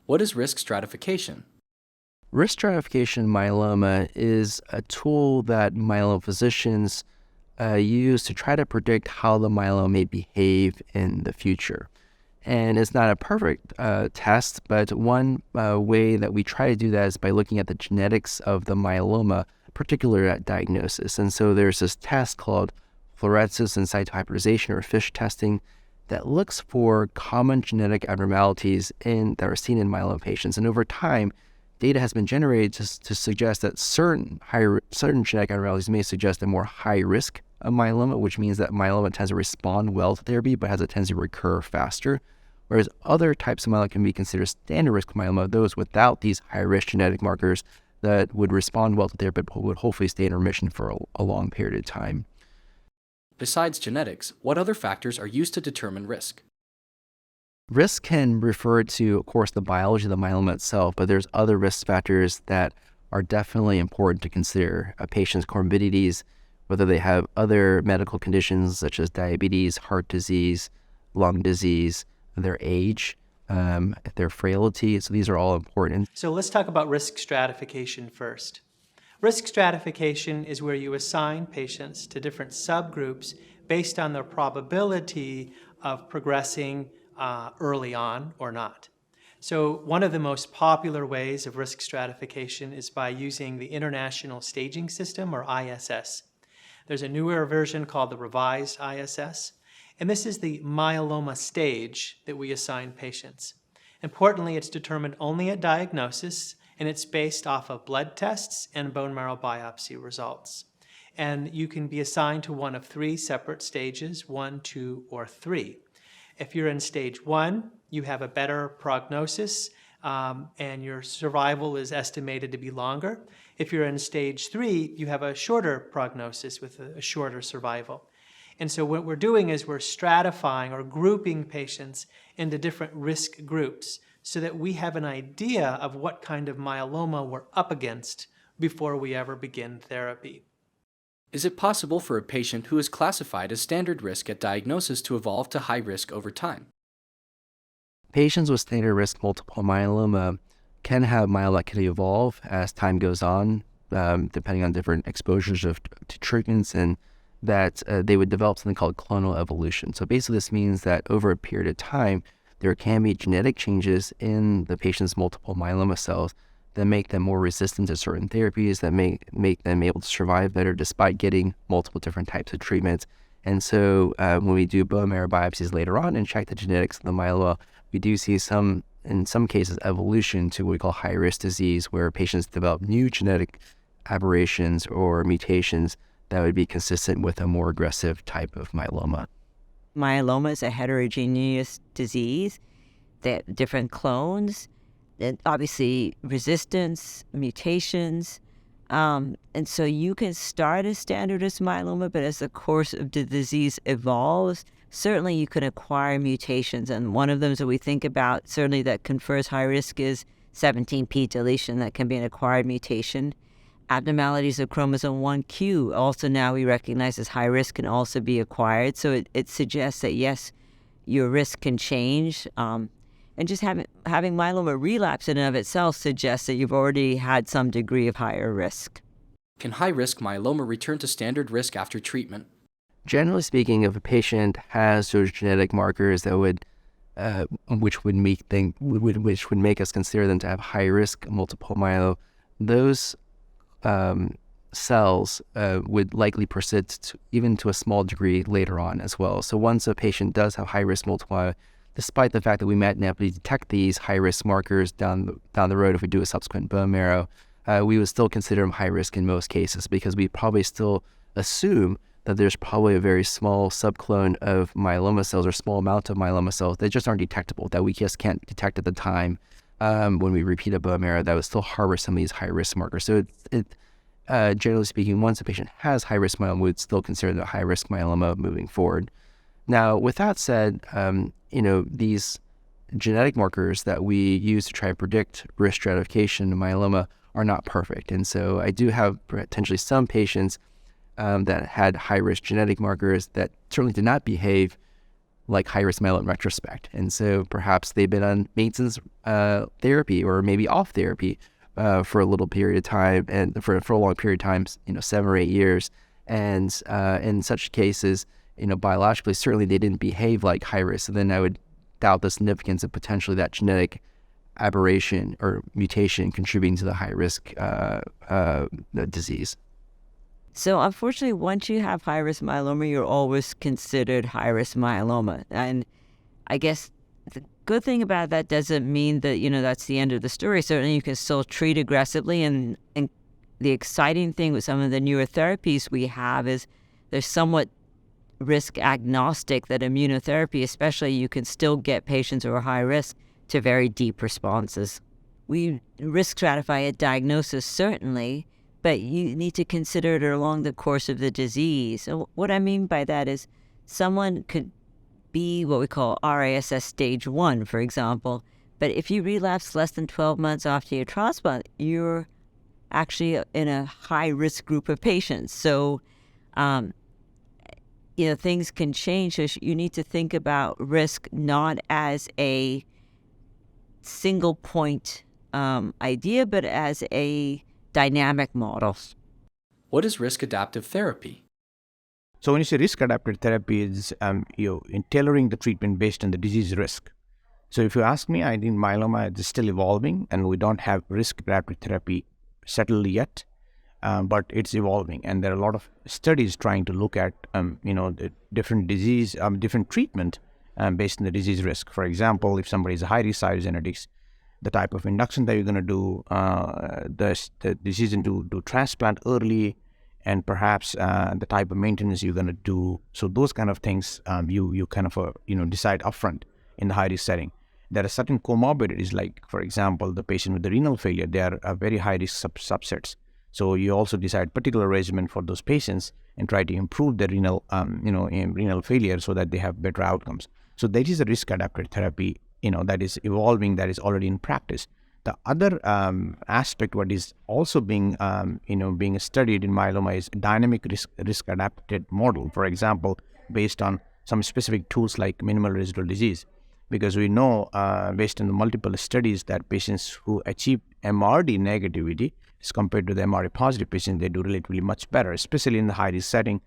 What is risk stratification? Risk stratification myeloma is a tool that myeloma physicians use to try to predict how the myeloma may behave in the future. And it's not a perfect test, but one way that we try to do that is by looking at the genetics of the myeloma, particularly at diagnosis. And so there's this test called fluorescence and cytohybridization, or FISH testing, that looks for common genetic abnormalities that are seen in myeloma patients. And over time, data has been generated to suggest that certain genetic abnormalities may suggest a more high risk of myeloma, which means that myeloma tends to respond well to therapy, but has a tendency to recur faster. Whereas other types of myeloma can be considered standard risk myeloma, those without these high-risk genetic markers that would respond well to therapy, but would hopefully stay in remission for a long period of time. Besides genetics, what other factors are used to determine risk? Risk can refer to, of course, the biology of the myeloma itself, but there's other risk factors that are definitely important to consider. A patient's comorbidities, whether they have other medical conditions such as diabetes, heart disease, lung disease, their age, their frailty. So these are all important. So let's talk about risk stratification first. Risk stratification is where you assign patients to different subgroups based on their probability of progressing early on or not. So one of the most popular ways of risk stratification is by using the International Staging System, or ISS. There's a newer version called the Revised ISS, and this is the myeloma stage that we assign patients. Importantly, it's determined only at diagnosis, and it's based off of blood tests and bone marrow biopsy results. And you can be assigned to one of three separate stages, 1, 2, or 3. If you're in stage 1, you have a better prognosis, and your survival is estimated to be longer. If you're in stage 3, you have a shorter prognosis with a shorter survival. And so what we're doing is we're stratifying or grouping patients into different risk groups so that we have an idea of what kind of myeloma we're up against before we ever begin therapy. Is it possible for a patient who is classified as standard risk at diagnosis to evolve to high risk over time? Patients with standard risk multiple myeloma can have myeloma activity evolve as time goes on, depending on different exposures to treatments, and that they would develop something called clonal evolution. So basically this means that over a period of time, there can be genetic changes in the patient's multiple myeloma cells that make them more resistant to certain therapies, that make them able to survive better despite getting multiple different types of treatments. And so when we do bone marrow biopsies later on and check the genetics of the myeloma, we do see in some cases, evolution to what we call high-risk disease, where patients develop new genetic aberrations or mutations that would be consistent with a more aggressive type of myeloma. Myeloma is a heterogeneous disease that different clones, and obviously resistance, mutations. And so you can start as standard risk myeloma, but as the course of the disease evolves, certainly you can acquire mutations. And one of them that we think about, certainly that confers high risk, is 17p deletion. That can be an acquired mutation. Abnormalities of chromosome 1q, also now we recognize as high risk, can also be acquired. So it suggests that, yes, your risk can change. And just having myeloma relapse in and of itself suggests that you've already had some degree of higher risk. Can high-risk myeloma return to standard risk after treatment? Generally speaking, if a patient has those genetic markers that which would make us consider them to have high risk multiple myeloma, those cells would likely persist even to a small degree later on as well. So once a patient does have high risk multiple myeloma, despite the fact that we might not be able to detect these high risk markers down the road if we do a subsequent bone marrow, we would still consider them high risk in most cases, because we probably still assume that there's probably a very small subclone of myeloma cells or small amount of myeloma cells that just aren't detectable, that we just can't detect at the time when we repeat a bone marrow, that would still harbor some of these high risk markers. So generally speaking, once a patient has high risk myeloma, we would still consider the high risk myeloma moving forward. Now, with that said, these genetic markers that we use to try to predict risk stratification in myeloma are not perfect. And so I do have potentially some patients that had high-risk genetic markers that certainly did not behave like high-risk myeloma in retrospect. And so perhaps they've been on maintenance therapy or maybe off therapy for a little period of time, and for a long period of time, 7 or 8 years. And in such cases, biologically, certainly they didn't behave like high risk. So then I would doubt the significance of potentially that genetic aberration or mutation contributing to the high risk disease. So unfortunately, once you have high-risk myeloma, you're always considered high-risk myeloma. And I guess the good thing about that doesn't mean that, that's the end of the story. Certainly you can still treat aggressively. And the exciting thing with some of the newer therapies we have is they're somewhat risk agnostic, that immunotherapy, especially, you can still get patients who are high risk to very deep responses. We risk stratify at diagnosis, certainly, but you need to consider it along the course of the disease. So what I mean by that is someone could be what we call RASS stage 1, for example, but if you relapse less than 12 months after your transplant, you're actually in a high-risk group of patients. So, things can change. So you need to think about risk not as a single point idea, but as a dynamic model. What is risk-adapted therapy? So when you say risk-adapted therapy, is in tailoring the treatment based on the disease risk. So if you ask me, I think myeloma is still evolving, and we don't have risk-adapted therapy settled yet, but it's evolving, and there are a lot of studies trying to look at the different disease, different treatment based on the disease risk. For example, if somebody is a high-risk cytogenetics, the type of induction that you're going to do, the decision to do transplant early, and perhaps the type of maintenance you're going to do. So those kind of things you kind of decide upfront in the high-risk setting. There are certain comorbidities, like, for example, the patient with the renal failure, they are a very high-risk subsets. So you also decide particular regimen for those patients and try to improve their renal, renal failure so that they have better outcomes. So that is a risk-adapted therapy, that is evolving, that is already in practice. The other aspect, what is also being studied in myeloma, is dynamic risk-adapted model. For example, based on some specific tools like minimal residual disease, because we know based on the multiple studies that patients who achieve MRD negativity as compared to the MRD positive patients, they do relatively much better, especially in the high-risk setting.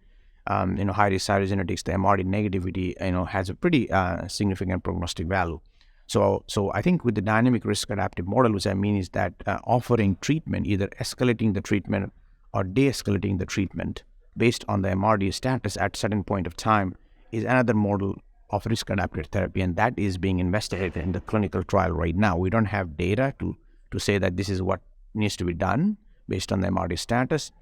High-risk cytogenetics, the MRD negativity, has a pretty significant prognostic value. So I think with the dynamic risk-adaptive model, which I mean is that offering treatment, either escalating the treatment or de-escalating the treatment based on the MRD status at certain point of time, is another model of risk-adapted therapy, and that is being investigated in the clinical trial right now. We don't have data to say that this is what needs to be done based on the MRD status,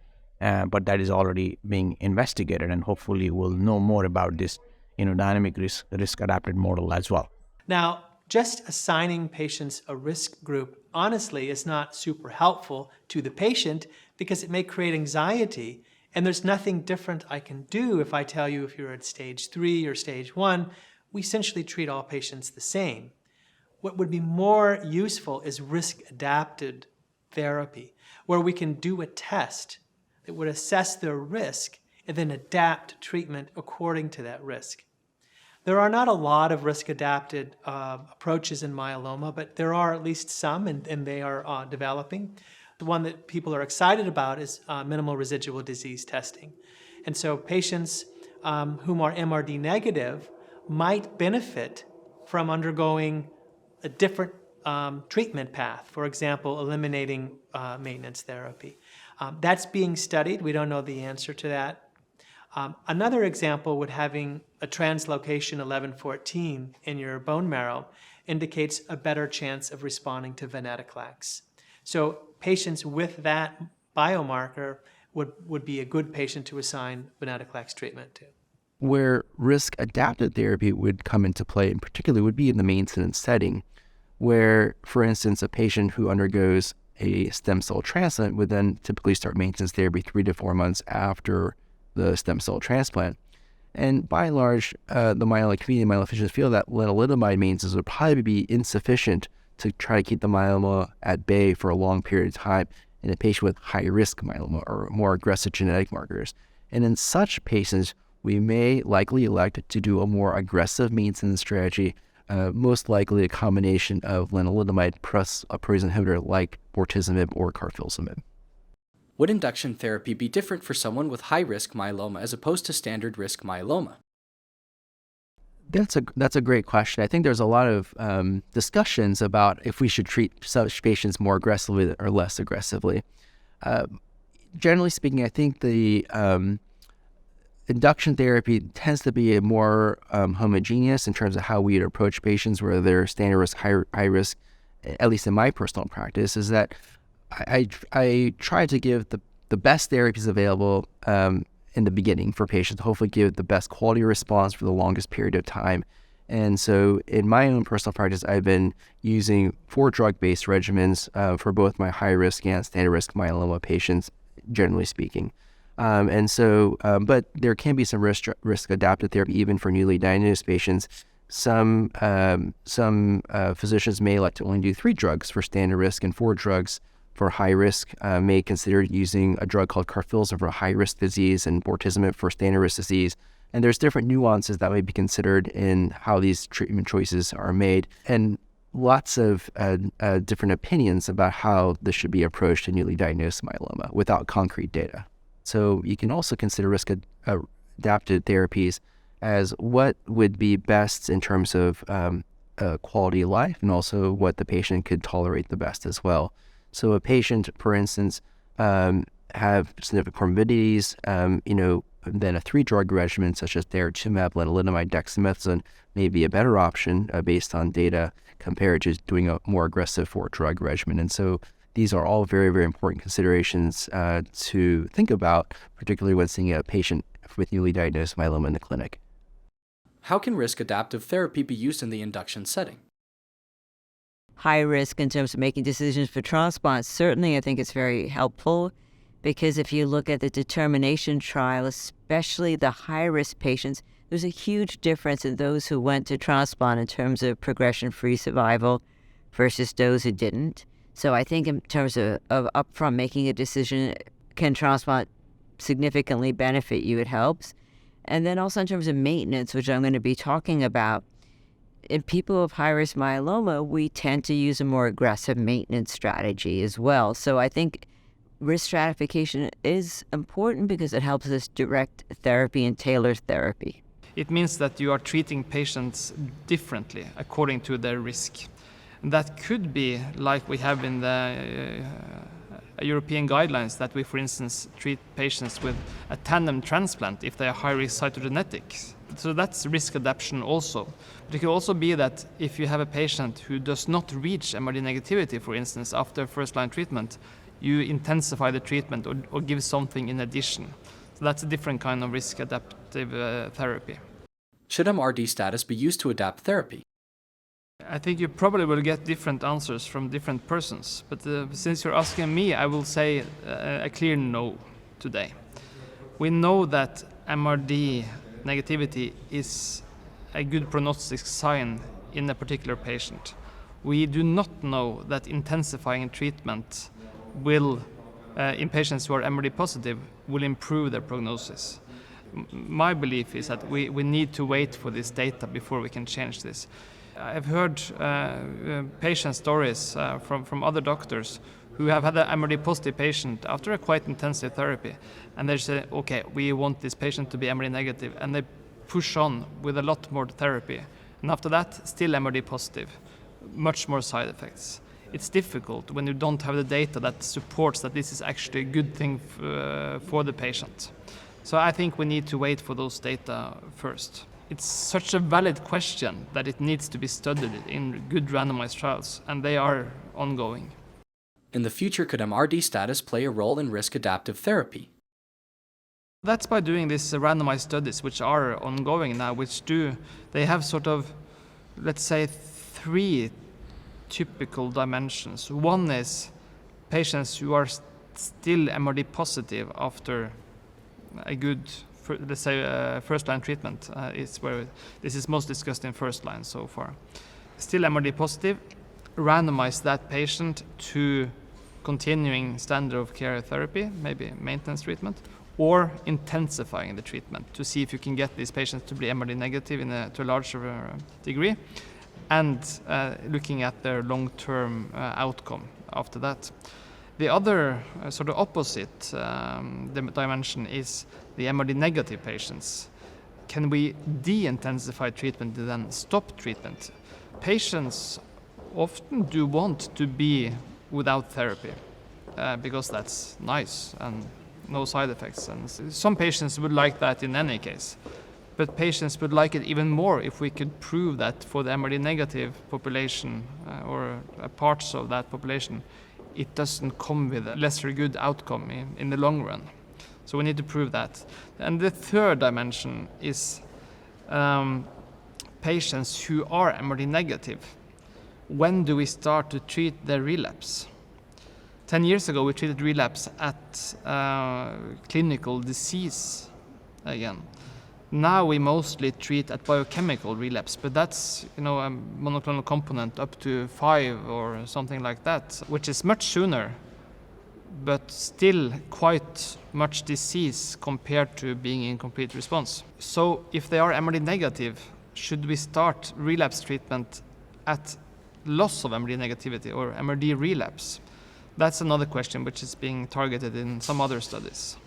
but that is already being investigated, and hopefully we'll know more about this dynamic risk-adapted model as well. Now, just assigning patients a risk group, honestly, is not super helpful to the patient because it may create anxiety. And there's nothing different I can do if I tell you if you're at stage 3 or stage 1. We essentially treat all patients the same. What would be more useful is risk-adapted therapy, where we can do a test that would assess their risk and then adapt treatment according to that risk. There are not a lot of risk-adapted approaches in myeloma, but there are at least some, and they are developing. The one that people are excited about is minimal residual disease testing. And so patients whom are MRD negative might benefit from undergoing a different treatment path, for example, eliminating maintenance therapy. That's being studied. We don't know the answer to that. Another example would having a translocation 1114 in your bone marrow indicates a better chance of responding to venetoclax. So patients with that biomarker would be a good patient to assign venetoclax treatment to. Where risk-adapted therapy would come into play in particular would be in the maintenance setting, where, for instance, a patient who undergoes a stem cell transplant would then typically start maintenance therapy 3 to 4 months after the stem cell transplant. And by and large, the myeloma community and myelophysicians feel that lenalidomide maintenance would probably be insufficient to try to keep the myeloma at bay for a long period of time in a patient with high-risk myeloma or more aggressive genetic markers. And in such patients, we may likely elect to do a more aggressive maintenance strategy, most likely a combination of lenalidomide plus a protease inhibitor like bortezomib or carfilzomib. Would induction therapy be different for someone with high-risk myeloma as opposed to standard risk myeloma? That's a great question. I think there's a lot of discussions about if we should treat such patients more aggressively or less aggressively. Generally speaking, I think the induction therapy tends to be a more homogeneous in terms of how we'd approach patients, whether they're standard risk, high risk. At least in my personal practice, is that I try to give the best therapies available in the beginning for patients to hopefully give the best quality response for the longest period of time. And so in my own personal practice, I've been using 4 drug-based regimens for both my high-risk and standard-risk myeloma patients, generally speaking. But there can be some risk-adapted therapy even for newly diagnosed patients. Some physicians may elect to only do 3 drugs for standard risk and 4 drugs for high risk, may consider using a drug called carfilzomib for high risk disease and bortezomib for standard risk disease. And there's different nuances that may be considered in how these treatment choices are made, and lots of different opinions about how this should be approached in newly diagnosed myeloma without concrete data. So you can also consider risk-adapted therapies as what would be best in terms of quality of life, and also what the patient could tolerate the best as well. So a patient, for instance, have significant comorbidities, then a 3-drug regimen such as daratumumab, lenalidomide, dexamethasone may be a better option based on data compared to doing a more aggressive 4-drug regimen. And so these are all very, very important considerations to think about, particularly when seeing a patient with newly diagnosed myeloma in the clinic. How can risk-adaptive therapy be used in the induction setting? High risk in terms of making decisions for transplant, certainly I think it's very helpful, because if you look at the determination trial, especially the high-risk patients, there's a huge difference in those who went to transplant in terms of progression-free survival versus those who didn't. So I think in terms of upfront making a decision, can transplant significantly benefit you? It helps. And then also in terms of maintenance, which I'm going to be talking about, in people with high-risk myeloma, we tend to use a more aggressive maintenance strategy as well. So I think risk stratification is important because it helps us direct therapy and tailor therapy. It means that you are treating patients differently according to their risk. And that could be like we have in the European guidelines, that we, for instance, treat patients with a tandem transplant if they are high-risk cytogenetics. So that's risk adaptation also. But it could also be that if you have a patient who does not reach MRD negativity, for instance, after first-line treatment, you intensify the treatment or give something in addition. So that's a different kind of risk-adaptive therapy. Should MRD status be used to adapt therapy? I think you probably will get different answers from different persons, but since you're asking me, I will say a clear no today. We know that MRD negativity is a good prognostic sign in a particular patient. We do not know that intensifying treatment will, in patients who are MRD positive, will improve their prognosis. My belief is that we need to wait for this data before we can change this. I've heard patient stories from other doctors who have had an MRD positive patient after a quite intensive therapy, and they say, okay, we want this patient to be MRD negative, and they push on with a lot more therapy. And after that, still MRD positive, much more side effects. It's difficult when you don't have the data that supports that this is actually a good thing for the patient. So I think we need to wait for those data first. It's such a valid question that it needs to be studied in good randomized trials, and they are ongoing. In the future, could MRD status play a role in risk-adaptive therapy? That's by doing these randomized studies, which are ongoing now, they have sort of, let's say, 3 typical dimensions. One is patients who are still MRD positive after a good, let's say, first-line treatment is where this is most discussed in first line so far. Still MRD positive, randomize that patient to continuing standard of care therapy, maybe maintenance treatment, or intensifying the treatment to see if you can get these patients to be MRD negative to a larger degree, and looking at their long-term outcome after that. The other sort of opposite dimension is the MRD negative patients. Can we de-intensify treatment and then stop treatment? Patients often do want to be without therapy because that's nice and no side effects. And some patients would like that in any case. But patients would like it even more if we could prove that for the MRD negative population or parts of that population, it doesn't come with a lesser good outcome in the long run. So we need to prove that. And the third dimension is patients who are MRD negative. When do we start to treat their relapse? 10 years ago, we treated relapse at clinical disease again. Now we mostly treat at biochemical relapse, but that's a monoclonal component up to 5 or something like that, which is much sooner, but still quite much disease compared to being in complete response. So if they are MRD negative, should we start relapse treatment at loss of MRD negativity or MRD relapse? That's another question which is being targeted in some other studies.